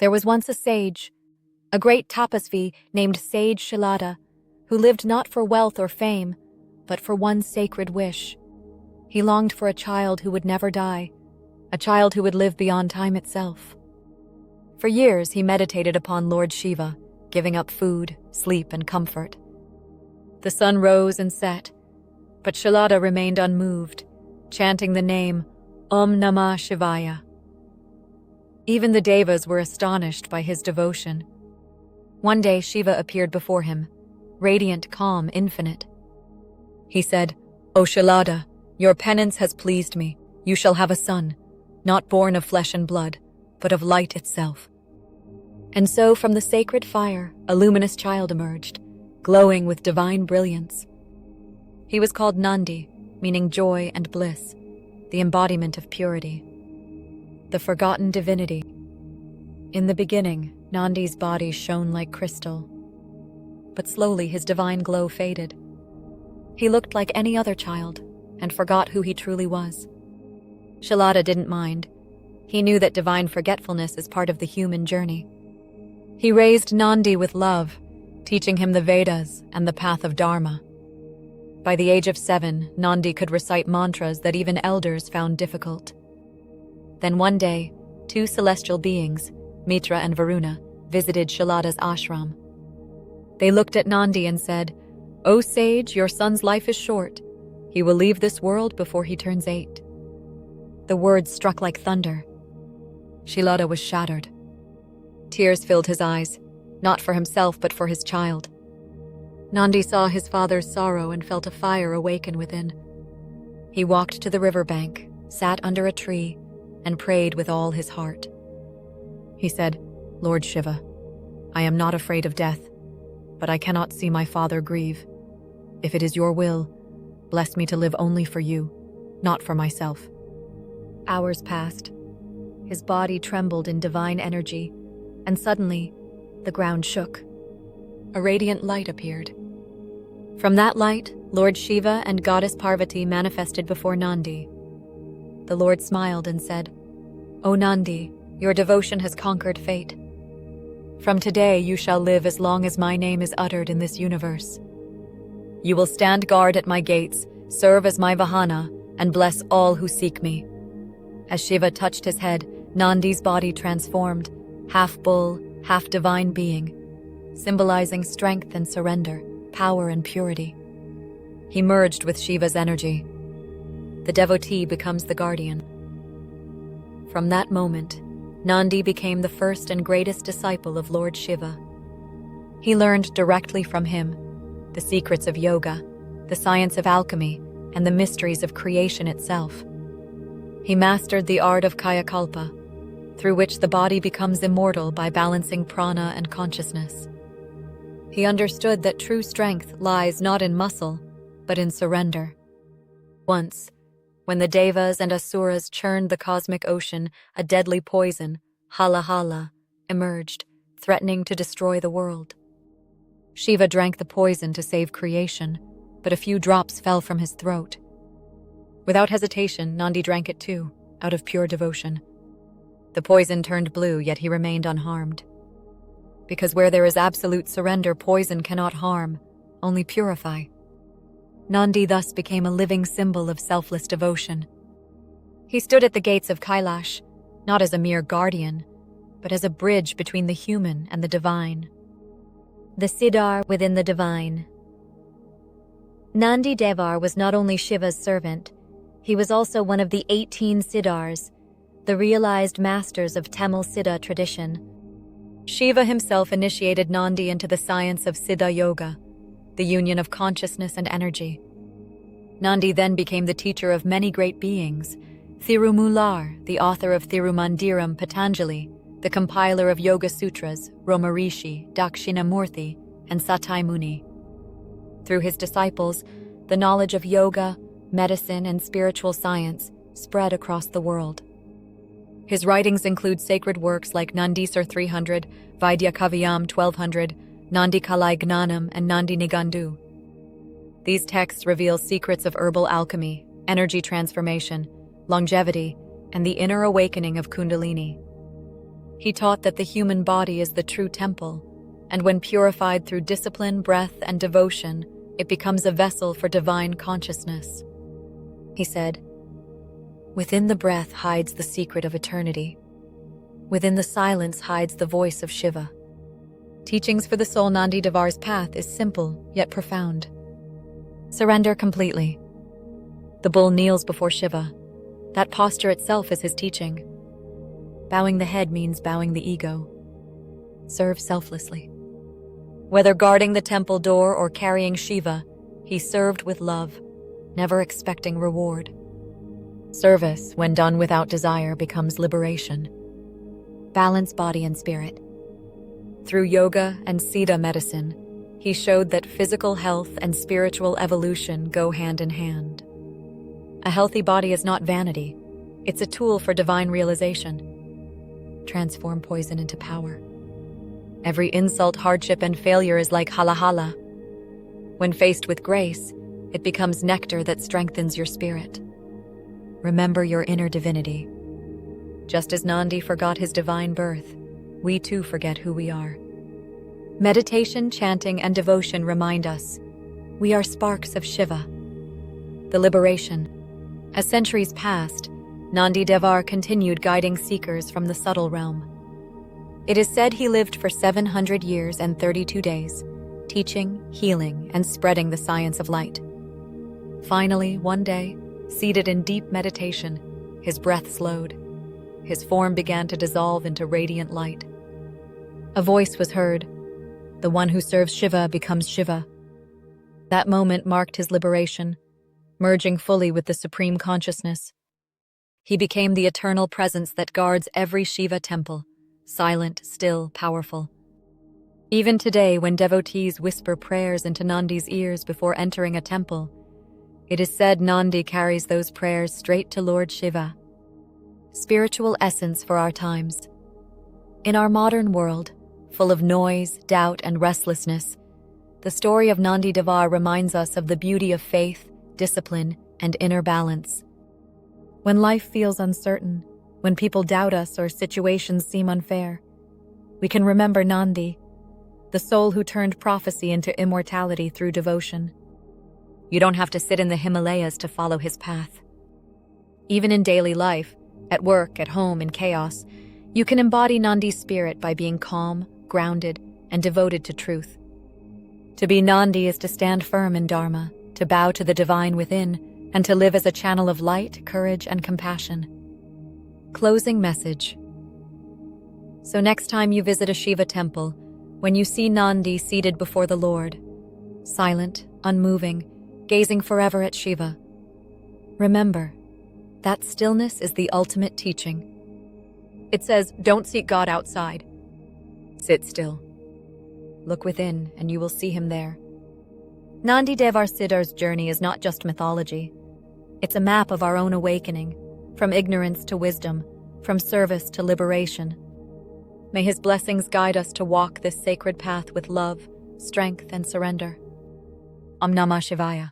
There was once a sage, a great tapasvi named Sage Shilada, who lived not for wealth or fame, but for one sacred wish. He longed for a child who would never die, a child who would live beyond time itself. For years he meditated upon Lord Shiva, giving up food, sleep, and comfort. The sun rose and set, but Shilada remained unmoved, chanting the name Om Namah Shivaya. Even the devas were astonished by his devotion. One day Shiva appeared before him, radiant, calm, infinite. He said, "O Shilada, your penance has pleased me. You shall have a son, not born of flesh and blood, but of light itself." And so from the sacred fire, a luminous child emerged, glowing with divine brilliance. He was called Nandi, meaning joy and bliss, the embodiment of purity, the forgotten divinity. In the beginning, Nandi's body shone like crystal, but slowly his divine glow faded. He looked like any other child and forgot who he truly was. Shilada didn't mind. He knew that divine forgetfulness is part of the human journey. He raised Nandi with love, teaching him the Vedas and the path of Dharma. By the age of 7, Nandi could recite mantras that even elders found difficult. Then one day, 2 celestial beings, Mitra and Varuna, visited Shilada's ashram. They looked at Nandi and said, "O sage, your son's life is short. He will leave this world before he turns 8. The words struck like thunder. Shilada was shattered. Tears filled his eyes, not for himself but for his child. Nandi saw his father's sorrow and felt a fire awaken within. He walked to the riverbank, sat under a tree, and prayed with all his heart. He said, "Lord Shiva, I am not afraid of death, but I cannot see my father grieve. If it is your will, bless me to live only for you, not for myself." Hours passed. His body trembled in divine energy, and suddenly, the ground shook. A radiant light appeared. From that light, Lord Shiva and Goddess Parvati manifested before Nandi. The Lord smiled and said, "O Nandi, your devotion has conquered fate. From today you shall live as long as my name is uttered in this universe. You will stand guard at my gates, serve as my Vahana, and bless all who seek me." As Shiva touched his head, Nandi's body transformed, half bull, half divine being, symbolizing strength and surrender, power and purity. He merged with Shiva's energy. The devotee becomes the guardian. From that moment, Nandi became the first and greatest disciple of Lord Shiva. He learned directly from him the secrets of yoga, the science of alchemy, and the mysteries of creation itself. He mastered the art of Kayakalpa, through which the body becomes immortal by balancing prana and consciousness. He understood that true strength lies not in muscle, but in surrender. Once, when the devas and asuras churned the cosmic ocean, a deadly poison, Hala, emerged, threatening to destroy the world. Shiva drank the poison to save creation, but a few drops fell from his throat. Without hesitation, Nandi drank it too, out of pure devotion. The poison turned blue, yet he remained unharmed. Because where there is absolute surrender, poison cannot harm, only purify. Nandi thus became a living symbol of selfless devotion. He stood at the gates of Kailash, not as a mere guardian, but as a bridge between the human and the divine. The Siddhar within the divine. Nandi Devar was not only Shiva's servant, he was also one of the 18 Siddhars, the realized masters of Tamil Siddha tradition. Shiva himself initiated Nandi into the science of Siddha Yoga, the union of consciousness and energy. Nandi then became the teacher of many great beings: Thirumular, the author of Thirumandiram Patanjali, the compiler of Yoga Sutras, Romarishi, Dakshinamurti, and Satai Muni. Through his disciples, the knowledge of yoga, medicine, and spiritual science spread across the world. His writings include sacred works like Nandisar 300, Vaidya Kaviyam 1200, Nandi Kalai Gnanam, and Nandi Nigandu. These texts reveal secrets of herbal alchemy, energy transformation, longevity, and the inner awakening of Kundalini. He taught that the human body is the true temple, and when purified through discipline, breath, and devotion, it becomes a vessel for divine consciousness. He said, "Within the breath hides the secret of eternity. Within the silence hides the voice of Shiva." Teachings for the soul. Nandi Devar's path is simple yet profound. Surrender completely. The bull kneels before Shiva. That posture itself is his teaching. Bowing the head means bowing the ego. Serve selflessly. Whether guarding the temple door or carrying Shiva, he served with love, never expecting reward. Service, when done without desire, becomes liberation. Balance body and spirit. Through yoga and Siddha medicine, he showed that physical health and spiritual evolution go hand in hand. A healthy body is not vanity. It's a tool for divine realization. Transform poison into power. Every insult, hardship, and failure is like halahala. When faced with grace, it becomes nectar that strengthens your spirit. Remember your inner divinity. Just as Nandi forgot his divine birth, we too forget who we are. Meditation, chanting, and devotion remind us we are sparks of Shiva. The liberation. As centuries passed, Nandi Devar continued guiding seekers from the subtle realm. It is said he lived for 700 years and 32 days, teaching, healing, and spreading the science of light. Finally, one day, seated in deep meditation, his breath slowed. His form began to dissolve into radiant light. A voice was heard. The one who serves Shiva becomes Shiva. That moment marked his liberation, merging fully with the supreme consciousness. He became the eternal presence that guards every Shiva temple, silent, still, powerful. Even today, when devotees whisper prayers into Nandi's ears before entering a temple, it is said Nandi carries those prayers straight to Lord Shiva. Spiritual essence for our times. In our modern world, full of noise, doubt, and restlessness, the story of Nandi Devar reminds us of the beauty of faith, discipline, and inner balance. When life feels uncertain, when people doubt us or situations seem unfair, we can remember Nandi, the soul who turned prophecy into immortality through devotion. You don't have to sit in the Himalayas to follow his path. Even in daily life, at work, at home, in chaos, you can embody Nandi's spirit by being calm, grounded, and devoted to truth. To be Nandi is to stand firm in Dharma, to bow to the divine within, and to live as a channel of light, courage, and compassion. Closing message. So next time you visit a Shiva temple, when you see Nandi seated before the Lord, silent, unmoving, gazing forever at Shiva, remember, that stillness is the ultimate teaching. It says, don't seek God outside. Sit still. Look within, and you will see him there. Nandi Devar Siddhar's journey is not just mythology. It's a map of our own awakening, from ignorance to wisdom, from service to liberation. May his blessings guide us to walk this sacred path with love, strength, and surrender. Om Namah Shivaya.